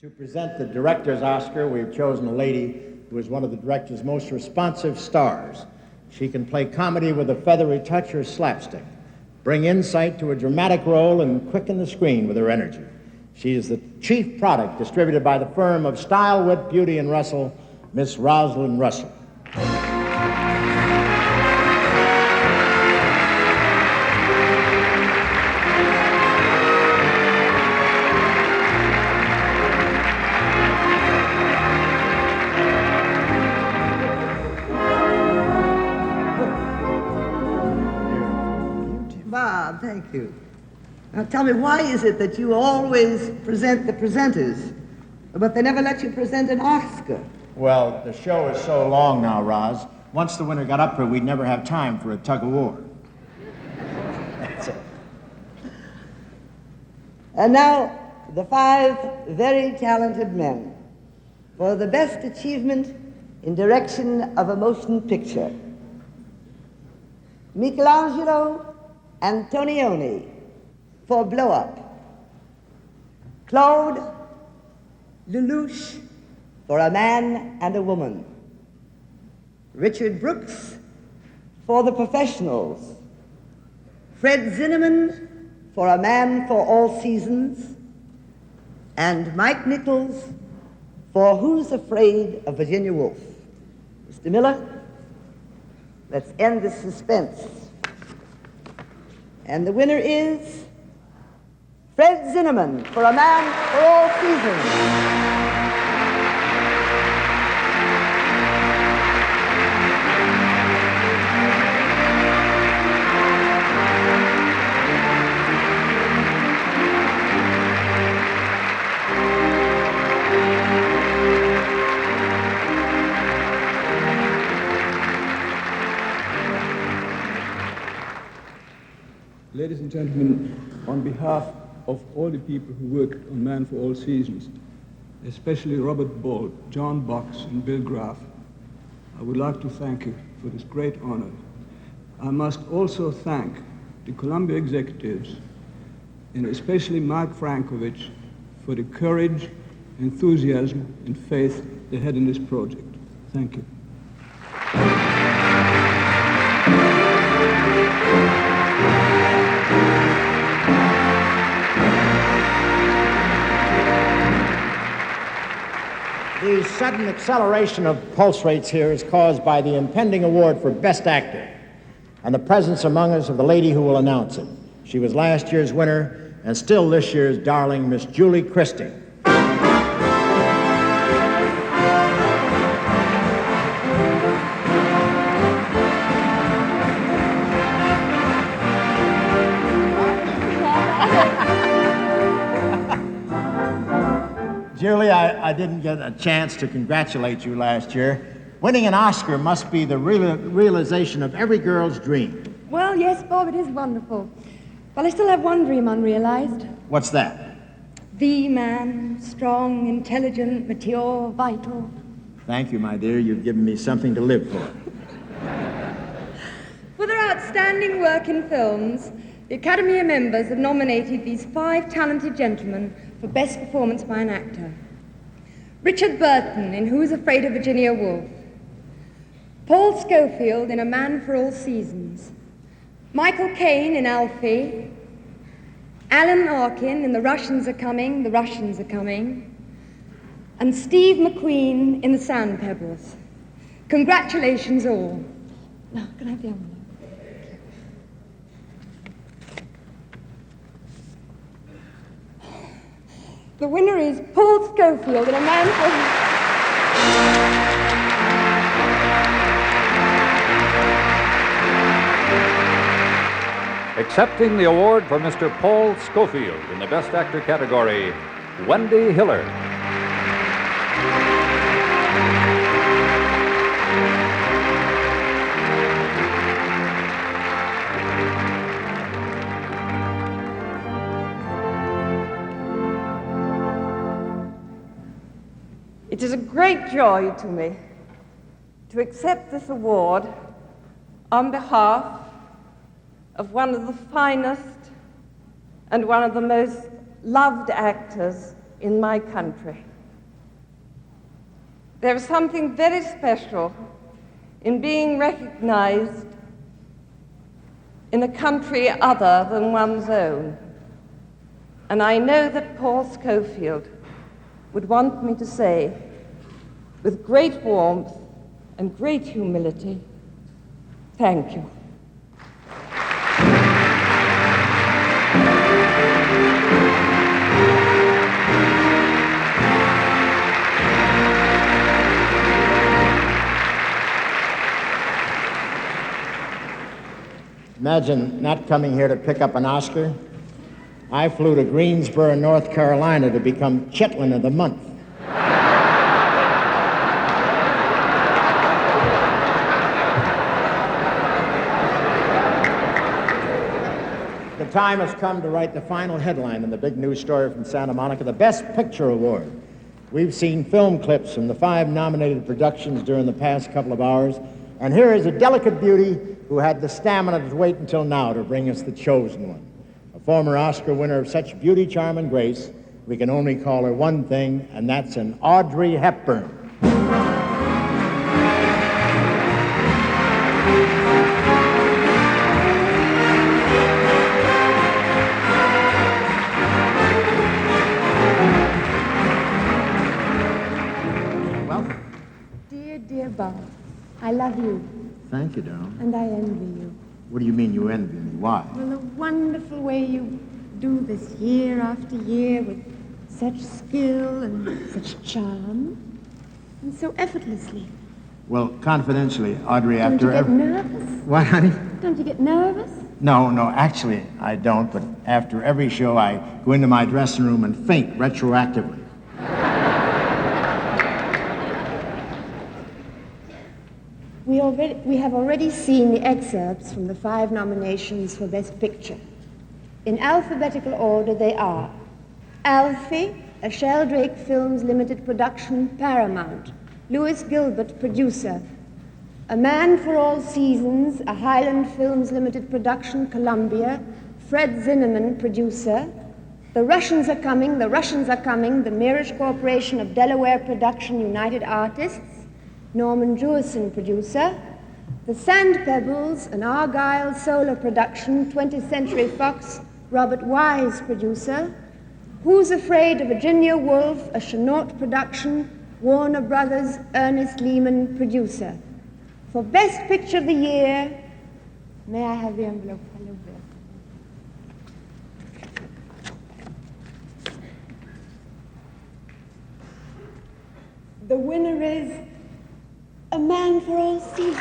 To present the Director's Oscar, we've chosen a lady who is one of the director's most responsive stars. She can play comedy with a feathery touch or slapstick, bring insight to a dramatic role, and quicken the screen with her energy. She is the chief product distributed by the firm of Style, Wit, Beauty, and Russell, Miss Rosalind Russell. Bob, thank you. Now tell me, why is it that you always present the presenters, but they never let you present an Oscar? Well, the show is so long now, Roz. Once the winner got up here, we'd never have time for a tug-of-war. That's it. And now, the 5 very talented men for the best achievement in direction of a motion picture. Michelangelo Antonioni for Blow Up. Claude Lelouch for A Man and a Woman. Richard Brooks for The Professionals. Fred Zinnemann for A Man for All Seasons. And Mike Nichols for Who's Afraid of Virginia Woolf. Mr. Miller, let's end the suspense. And the winner is Fred Zinnemann for A Man for All Seasons. Ladies and gentlemen, on behalf of all the people who worked on Man for All Seasons, especially Robert Ball, John Box, and Bill Graff, I would like to thank you for this great honor. I must also thank the Columbia executives, and especially Mark Frankovich, for the courage, enthusiasm, and faith they had in this project. Thank you. The sudden acceleration of pulse rates here is caused by the impending award for Best Actor and the presence among us of the lady who will announce it. She was last year's winner and still this year's darling, Miss Julie Christie. Julie, I didn't get a chance to congratulate you last year. Winning an Oscar must be the realization of every girl's dream. Well, yes, Bob, it is wonderful. But I still have one dream unrealized. What's that? The man, strong, intelligent, mature, vital. Thank you, my dear. You've given me something to live for. For their outstanding work in films, the Academy members have nominated these 5 talented gentlemen for Best Performance by an Actor. Richard Burton in Who's Afraid of Virginia Woolf. Paul Scofield in A Man for All Seasons. Michael Caine in Alfie. Alan Arkin in The Russians Are Coming, The Russians Are Coming. And Steve McQueen in The Sand Pebbles. Congratulations all. Now, can I have the envelope? The winner is Paul Scofield in A Man for... Accepting the award for Mr. Paul Scofield in the Best Actor category, Wendy Hiller. It is a great joy to me to accept this award on behalf of one of the finest and one of the most loved actors in my country. There is something very special in being recognized in a country other than one's own. And I know that Paul Scofield would want me to say, with great warmth and great humility, thank you. Imagine not coming here to pick up an Oscar. I flew to Greensboro, North Carolina to become Chitlin of the Month. The time has come to write the final headline in the big news story from Santa Monica, the Best Picture Award. We've seen film clips from the 5 nominated productions during the past couple of hours, and here is a delicate beauty who had the stamina to wait until now to bring us the chosen one. A former Oscar winner of such beauty, charm, and grace, we can only call her one thing, and that's an Audrey Hepburn. Welcome. Dear Bob, I love you, Thank you, darling. and I envy you. What do you mean you envy me? Why? Well, the wonderful way you do this year after year with such skill and such charm, and so effortlessly. Well, confidentially, Audrey, Don't after you get nervous? What, honey? Don't you get nervous? No, actually, I don't, but after every show, I go into my dressing room and faint retroactively. We have already seen the excerpts from the 5 nominations for Best Picture. In alphabetical order, they are Alfie, a Sheldrake Films Limited production, Paramount. Louis Gilbert, producer. A Man for All Seasons, a Highland Films Limited production, Columbia. Fred Zinnemann, producer. The Russians Are Coming, The Russians Are Coming, the Mirage Corporation of Delaware production, United Artists. Norman Jewison, producer. The Sand Pebbles, an Argyle Solar production, 20th Century Fox, Robert Wise, producer. Who's Afraid of Virginia Woolf, a Chenault production, Warner Brothers, Ernest Lehman, producer. For Best Picture of the Year, may I have the envelope? Hello, Bill. The winner is A Man for All Seasons.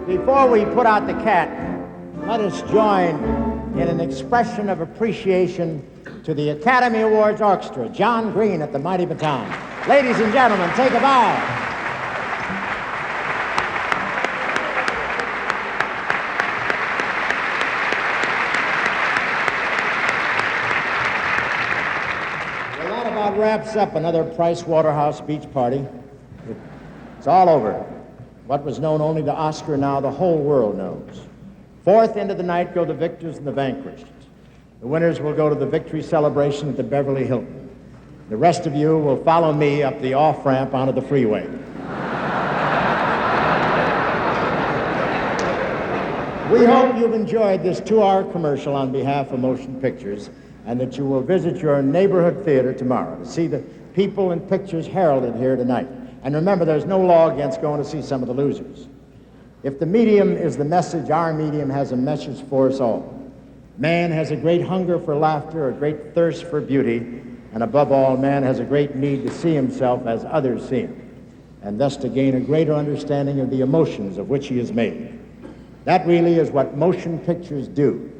Before we put out the cat, let us join in an expression of appreciation to the Academy Awards Orchestra, John Green at the mighty baton. Ladies and gentlemen, take a bow. Well, that about wraps up another Price Waterhouse Beach party. It's all over. What was known only to Oscar, now the whole world knows. Fourth into the night go the victors and the vanquished. The winners will go to the victory celebration at the Beverly Hilton. The rest of you will follow me up the off-ramp onto the freeway. We hope you've enjoyed this 2-hour commercial on behalf of Motion Pictures, and that you will visit your neighborhood theater tomorrow to see the people and pictures heralded here tonight. And remember, there's no law against going to see some of the losers. If the medium is the message, our medium has a message for us all. Man has a great hunger for laughter, a great thirst for beauty, and above all, man has a great need to see himself as others see him. and thus to gain a greater understanding of the emotions of which he is made. That really is what motion pictures do.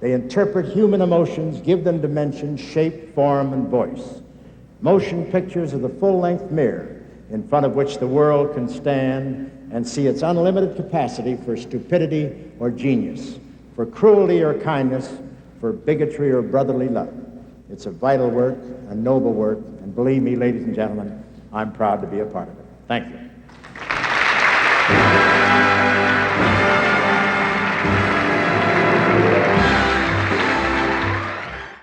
They interpret human emotions, give them dimension, shape, form, and voice. Motion pictures are the full-length mirror in front of which the world can stand and see its unlimited capacity for stupidity or genius, for cruelty or kindness, for bigotry or brotherly love. It's a vital work, a noble work, and believe me, ladies and gentlemen, I'm proud to be a part of it. Thank you.